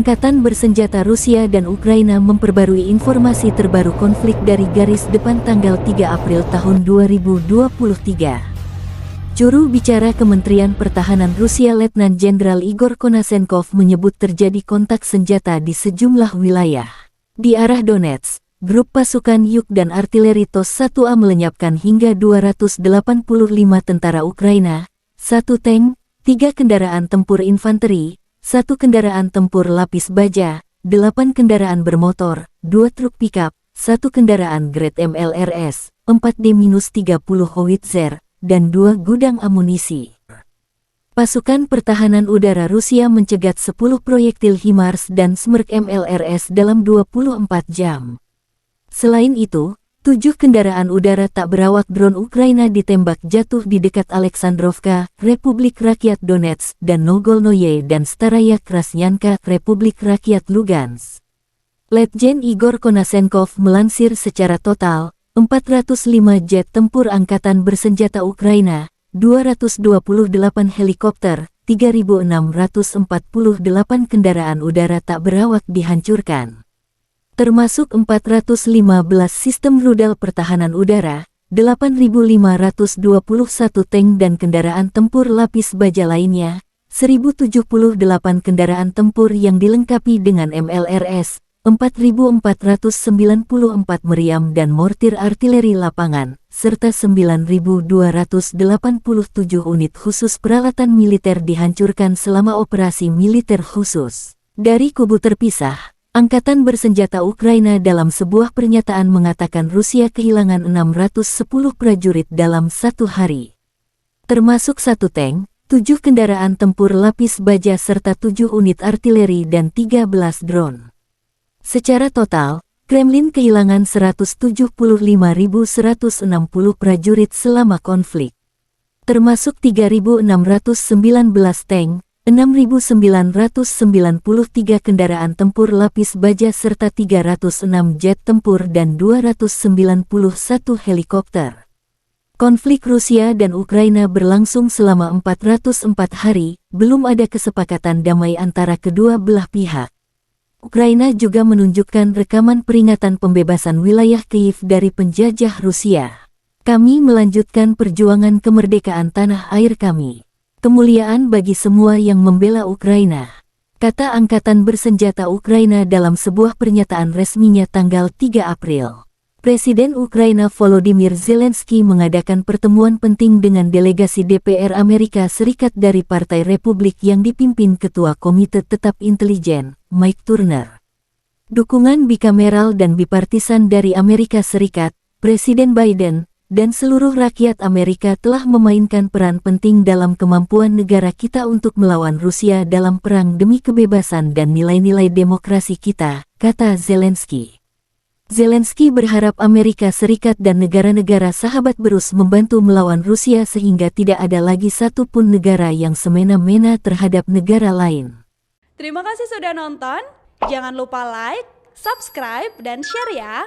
Angkatan bersenjata Rusia dan Ukraina memperbarui informasi terbaru konflik dari garis depan tanggal 3 April tahun 2023. Juru bicara Kementerian Pertahanan Rusia Letnan Jenderal Igor Konasenkov menyebut terjadi kontak senjata di sejumlah wilayah. Di arah Donetsk, grup pasukan Yuk dan artileri TOS-1A melenyapkan hingga 285 tentara Ukraina, 1 tank, 3 kendaraan tempur infanteri, 1 kendaraan tempur lapis baja, 8 kendaraan bermotor, 2 truk pickup, 1 kendaraan grade MLRS, 4 D-30 howitzer, dan 2 gudang amunisi. Pasukan pertahanan udara Rusia mencegat 10 proyektil HIMARS dan Smerk MLRS dalam 24 jam. Selain itu, 7 kendaraan udara tak berawak drone Ukraina ditembak jatuh di dekat Aleksandrovka, Republik Rakyat Donetsk, dan Nogolnoye dan Staraya Krasnyanka, Republik Rakyat Lugansk. Letjen Igor Konasenkov melansir secara total, 405 jet tempur angkatan bersenjata Ukraina, 228 helikopter, 3.648 kendaraan udara tak berawak dihancurkan. Termasuk 415 sistem rudal pertahanan udara, 8.521 tank dan kendaraan tempur lapis baja lainnya, 1.078 kendaraan tempur yang dilengkapi dengan MLRS, 4.494 meriam dan mortir artileri lapangan, serta 9.287 unit khusus peralatan militer dihancurkan selama operasi militer khusus. Dari kubu terpisah, Angkatan bersenjata Ukraina dalam sebuah pernyataan mengatakan Rusia kehilangan 610 prajurit dalam 1 hari. Termasuk 1 tank, 7 kendaraan tempur lapis baja serta 7 unit artileri dan 13 drone. Secara total, Kremlin kehilangan 175.160 prajurit selama konflik. Termasuk 3.619 tank, 6.993 kendaraan tempur lapis baja serta 306 jet tempur dan 291 helikopter. Konflik Rusia dan Ukraina berlangsung selama 404 hari, belum ada kesepakatan damai antara kedua belah pihak. Ukraina juga menunjukkan rekaman peringatan pembebasan wilayah Kyiv dari penjajah Rusia. Kami melanjutkan perjuangan kemerdekaan tanah air kami. Kemuliaan bagi semua yang membela Ukraina, kata Angkatan Bersenjata Ukraina dalam sebuah pernyataan resminya tanggal 3 April. Presiden Ukraina Volodymyr Zelensky mengadakan pertemuan penting dengan delegasi DPR Amerika Serikat dari Partai Republik yang dipimpin Ketua Komite Tetap Intelijen, Mike Turner. Dukungan bikameral dan bipartisan dari Amerika Serikat, Presiden Biden, dan seluruh rakyat Amerika telah memainkan peran penting dalam kemampuan negara kita untuk melawan Rusia dalam perang demi kebebasan dan nilai-nilai demokrasi kita, kata Zelensky. Zelensky berharap Amerika Serikat dan negara-negara sahabat terus membantu melawan Rusia sehingga tidak ada lagi satupun negara yang semena-mena terhadap negara lain. Terima kasih sudah nonton, jangan lupa like, subscribe, dan share ya!